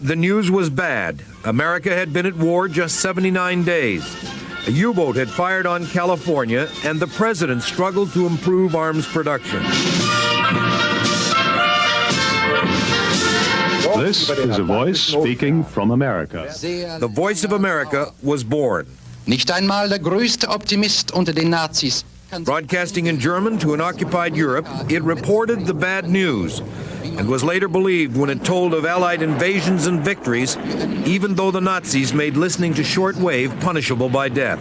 the news was bad. America had been at war just 79 days. A U-boat had fired on California, and the president struggled to improve arms production. This is a voice speaking from America. The Voice of America was born. Nicht einmal der größte Optimist unter den Nazis. Broadcasting in German to an occupied Europe, it reported the bad news and was later believed when it told of Allied invasions and victories, even though the Nazis made listening to shortwave punishable by death.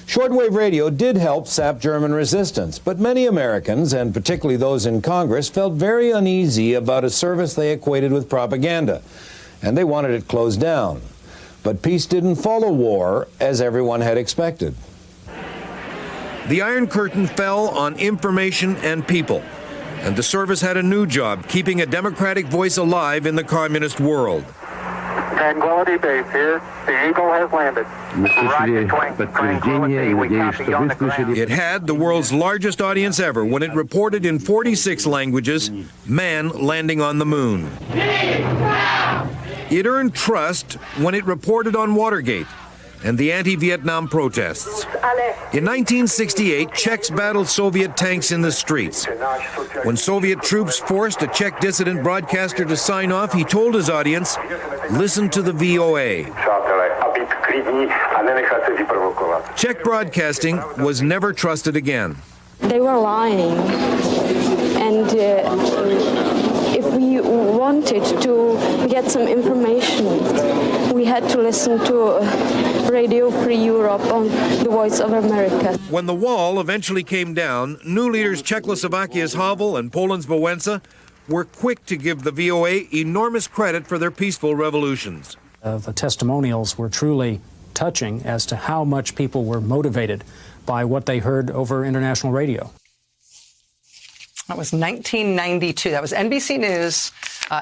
Shortwave radio did help sap German resistance, but many Americans, and particularly those in Congress, felt very uneasy about a service they equated with propaganda, and they wanted it closed down. But peace didn't follow war, as everyone had expected. The Iron Curtain fell on information and people, and the service had a new job, keeping a democratic voice alive in the communist world. Tranquility Base here. The Eagle has landed. It had the world's largest audience ever when it reported in 46 languages, man landing on the moon. It earned trust when it reported on Watergate and the anti-Vietnam protests. In 1968, Czechs battled Soviet tanks in the streets. When Soviet troops forced a Czech dissident broadcaster to sign off, he told his audience, listen to the VOA. Czech broadcasting was never trusted again. They were lying, and if we wanted to get some information, we had to listen to Radio Free Europe on the Voice of America. When the wall eventually came down, new leaders Czechoslovakia's Havel and Poland's Wałęsa were quick to give the VOA enormous credit for their peaceful revolutions. The testimonials were truly touching as to how much people were motivated by what they heard over international radio. That was 1992. That was NBC News,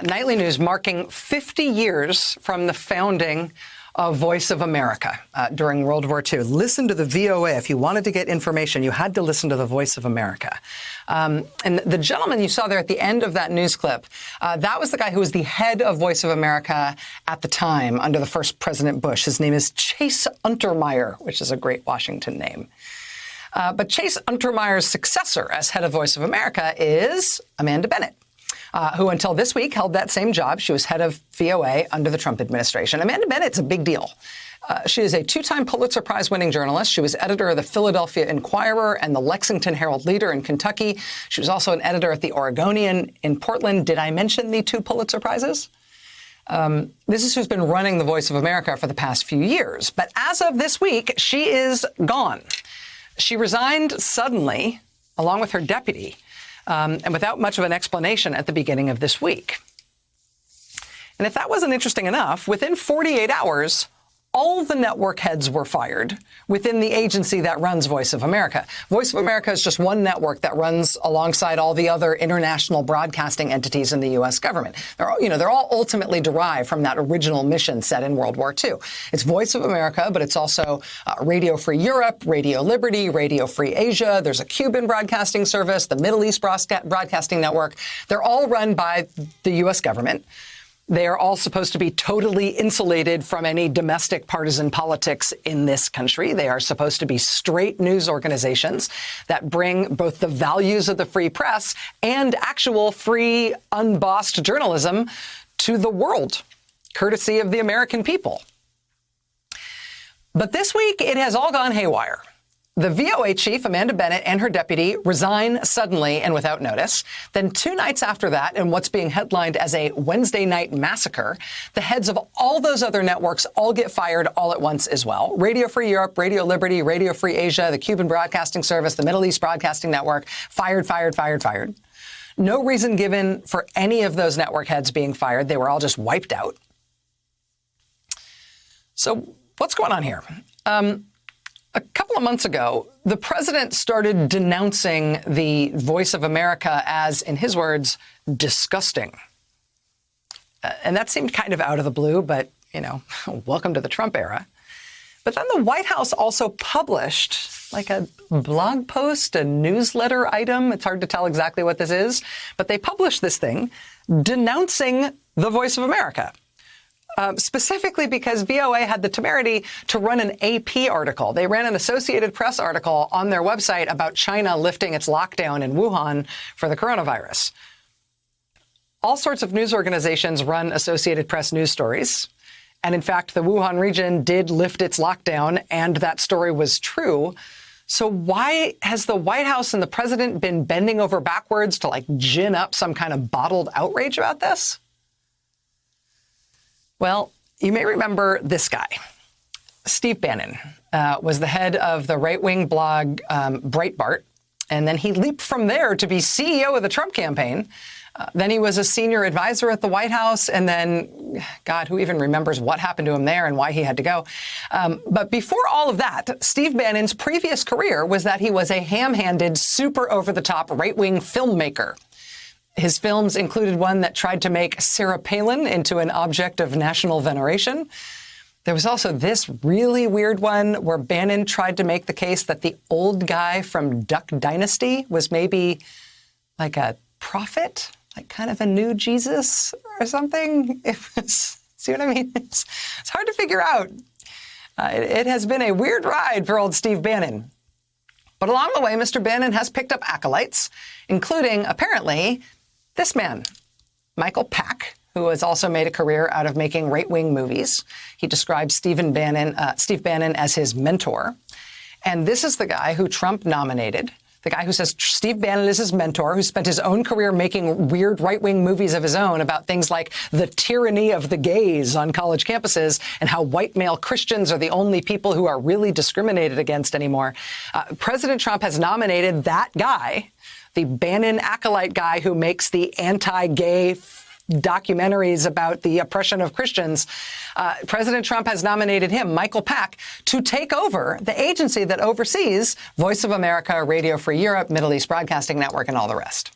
nightly news, marking 50 years from the founding of Voice of America during World War II. Listen to the VOA. If you wanted to get information, you had to listen to the Voice of America. And the gentleman you saw there at the end of that news clip, that was the guy who was the head of Voice of America at the time under the first President Bush. His name is Chase Untermeyer, which is a great Washington name. But Chase Untermeyer's successor as head of Voice of America is Amanda Bennett, who until this week held that same job. She was head of VOA under the Trump administration. Amanda Bennett's a big deal. She is a two-time Pulitzer Prize-winning journalist. She was editor of the Philadelphia Inquirer and the Lexington Herald-Leader in Kentucky. She was also an editor at the Oregonian in Portland. Did I mention the two Pulitzer Prizes? This is who's been running the Voice of America for the past few years. But as of this week, she is gone. She resigned suddenly, along with her deputy, and without much of an explanation at the beginning of this week. And if that wasn't interesting enough, within 48 hours, all the network heads were fired within the agency that runs Voice of America. Voice of America is just one network that runs alongside all the other international broadcasting entities in the U.S. government. They're all ultimately derived from that original mission set in World War II. It's Voice of America, but it's also Radio Free Europe, Radio Liberty, Radio Free Asia. There's a Cuban broadcasting service, the Middle East Broadcasting Network. They're all run by the U.S. government. They are all supposed to be totally insulated from any domestic partisan politics in this country. They are supposed to be straight news organizations that bring both the values of the free press and actual free, unbossed journalism to the world, courtesy of the American people. But this week, it has all gone haywire. The VOA chief, Amanda Bennett, and her deputy resign suddenly and without notice. Then 2 nights after that, in what's being headlined as a Wednesday night massacre, the heads of all those other networks all get fired all at once as well. Radio Free Europe, Radio Liberty, Radio Free Asia, the Cuban Broadcasting Service, the Middle East Broadcasting Network, fired. No reason given for any of those network heads being fired. They were all just wiped out. So what's going on here? A couple of months ago, the president started denouncing the Voice of America as, in his words, disgusting. And that seemed kind of out of the blue, but, welcome to the Trump era. But then the White House also published like a blog post, a newsletter item. It's hard to tell exactly what this is, but they published this thing denouncing the Voice of America. specifically because VOA had the temerity to run an AP article. They ran an Associated Press article on their website about China lifting its lockdown in Wuhan for the coronavirus. All sorts of news organizations run Associated Press news stories. And in fact, the Wuhan region did lift its lockdown, and that story was true. So why has the White House and the president been bending over backwards to gin up some kind of bottled outrage about this? Well, you may remember this guy. Steve Bannon was the head of the right-wing blog Breitbart, and then he leaped from there to be CEO of the Trump campaign. Then he was a senior advisor at the White House, and then, God, who even remembers what happened to him there and why he had to go? But before all of that, Steve Bannon's previous career was that he was a ham-handed, super over-the-top right-wing filmmaker. His films included one that tried to make Sarah Palin into an object of national veneration. There was also this really weird one where Bannon tried to make the case that the old guy from Duck Dynasty was maybe like a prophet, like kind of a new Jesus or something. It was, see what I mean? It's hard to figure out. It has been a weird ride for old Steve Bannon. But along the way, Mr. Bannon has picked up acolytes, including, apparently, this man, Michael Pack, who has also made a career out of making right-wing movies. He describes Steve Bannon as his mentor. And this is the guy who Trump nominated, the guy who says Steve Bannon is his mentor, who spent his own career making weird right-wing movies of his own about things like the tyranny of the gays on college campuses and how white male Christians are the only people who are really discriminated against anymore. President Trump has nominated that guy, the Bannon Acolyte guy who makes the anti-gay documentaries about the oppression of Christians. President Trump has nominated him, Michael Pack, to take over the agency that oversees Voice of America, Radio Free Europe, Middle East Broadcasting Network, and all the rest.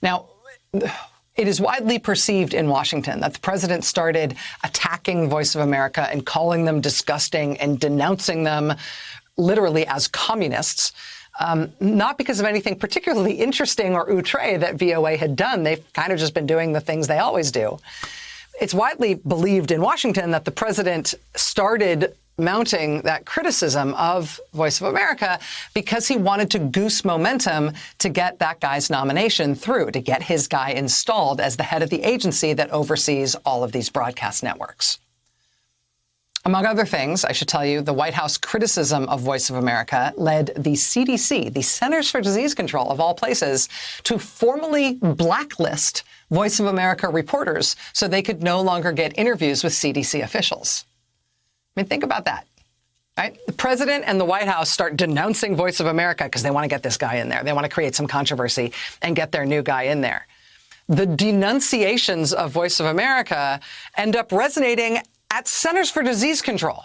Now, it is widely perceived in Washington that the president started attacking Voice of America and calling them disgusting and denouncing them literally as communists. Not because of anything particularly interesting or outre that VOA had done. They've kind of just been doing the things they always do. It's widely believed in Washington that the president started mounting that criticism of Voice of America because he wanted to goose momentum to get that guy's nomination through, to get his guy installed as the head of the agency that oversees all of these broadcast networks. Among other things, I should tell you, the White House criticism of Voice of America led the CDC, the Centers for Disease Control of all places, to formally blacklist Voice of America reporters so they could no longer get interviews with CDC officials. I mean, think about that. Right? The president and the White House start denouncing Voice of America because they want to get this guy in there. They want to create some controversy and get their new guy in there. The denunciations of Voice of America end up resonating at Centers for Disease Control.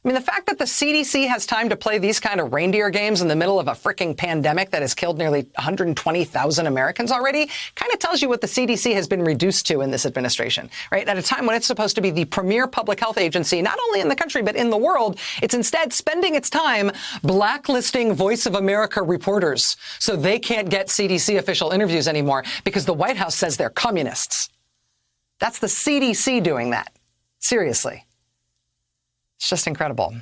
I mean, the fact that the CDC has time to play these kind of reindeer games in the middle of a freaking pandemic that has killed nearly 120,000 Americans already kind of tells you what the CDC has been reduced to in this administration, right? At a time when it's supposed to be the premier public health agency, not only in the country, but in the world, it's instead spending its time blacklisting Voice of America reporters so they can't get CDC official interviews anymore because the White House says they're communists. That's the CDC doing that. Seriously. It's just incredible.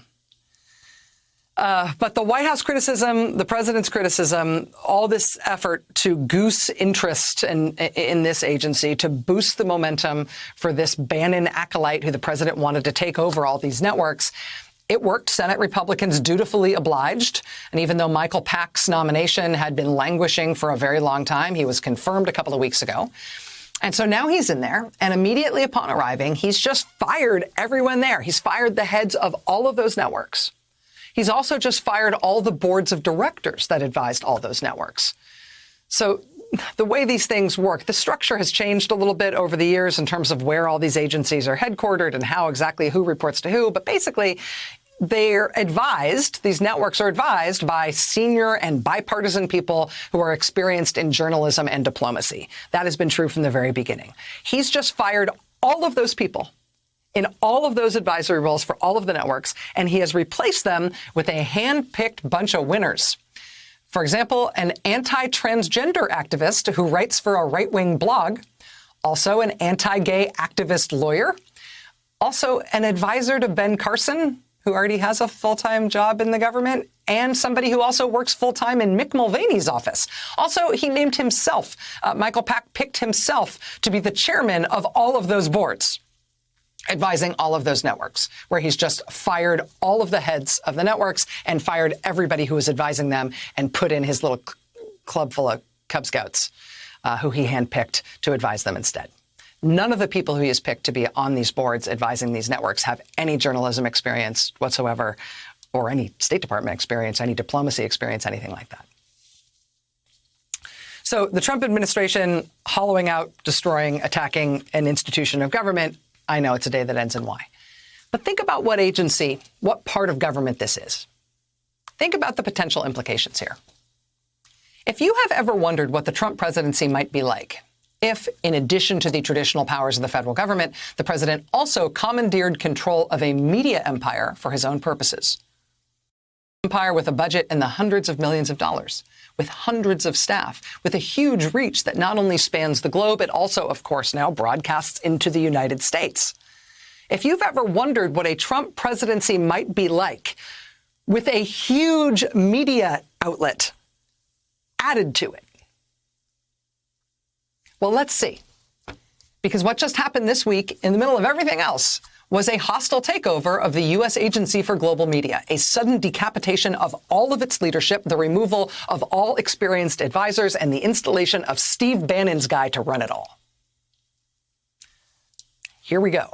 But the White House criticism, the president's criticism, all this effort to goose interest in this agency, to boost the momentum for this Bannon acolyte who the president wanted to take over all these networks, it worked. Senate Republicans dutifully obliged. And even though Michael Pack's nomination had been languishing for a very long time, he was confirmed a couple of weeks ago. And so now he's in there, and immediately upon arriving, he's just fired everyone there. He's fired the heads of all of those networks. He's also just fired all the boards of directors that advised all those networks. So the way these things work, the structure has changed a little bit over the years in terms of where all these agencies are headquartered and how exactly who reports to who. But basically, they're advised, these networks are advised by senior and bipartisan people who are experienced in journalism and diplomacy. That has been true from the very beginning. He's just fired all of those people in all of those advisory roles for all of the networks, and he has replaced them with a hand-picked bunch of winners. For example, an anti-transgender activist who writes for a right-wing blog Also an anti-gay activist lawyer. Also an advisor to Ben Carson, who already has a full-time job in the government, and somebody who also works full-time in Mick Mulvaney's office. Also, he named himself, Michael Pack picked himself to be the chairman of all of those boards, advising all of those networks, where he's just fired all of the heads of the networks and fired everybody who was advising them and put in his little club full of Cub Scouts who he handpicked to advise them instead. None of the people who he has picked to be on these boards advising these networks have any journalism experience whatsoever, or any State Department experience, any diplomacy experience, anything like that. So the Trump administration hollowing out, destroying, attacking an institution of government, I know it's a day that ends in Y. But think about what agency, what part of government this is. Think about the potential implications here. If you have ever wondered what the Trump presidency might be like, if, in addition to the traditional powers of the federal government, the president also commandeered control of a media empire for his own purposes. Empire with a budget in the hundreds of millions of dollars, with hundreds of staff, with a huge reach that not only spans the globe, it also, of course, now broadcasts into the United States. If you've ever wondered what a Trump presidency might be like, with a huge media outlet added to it, well, let's see. Because what just happened this week, in the middle of everything else, was a hostile takeover of the U.S. Agency for Global Media, a sudden decapitation of all of its leadership, the removal of all experienced advisors, and the installation of Steve Bannon's guy to run it all. Here we go.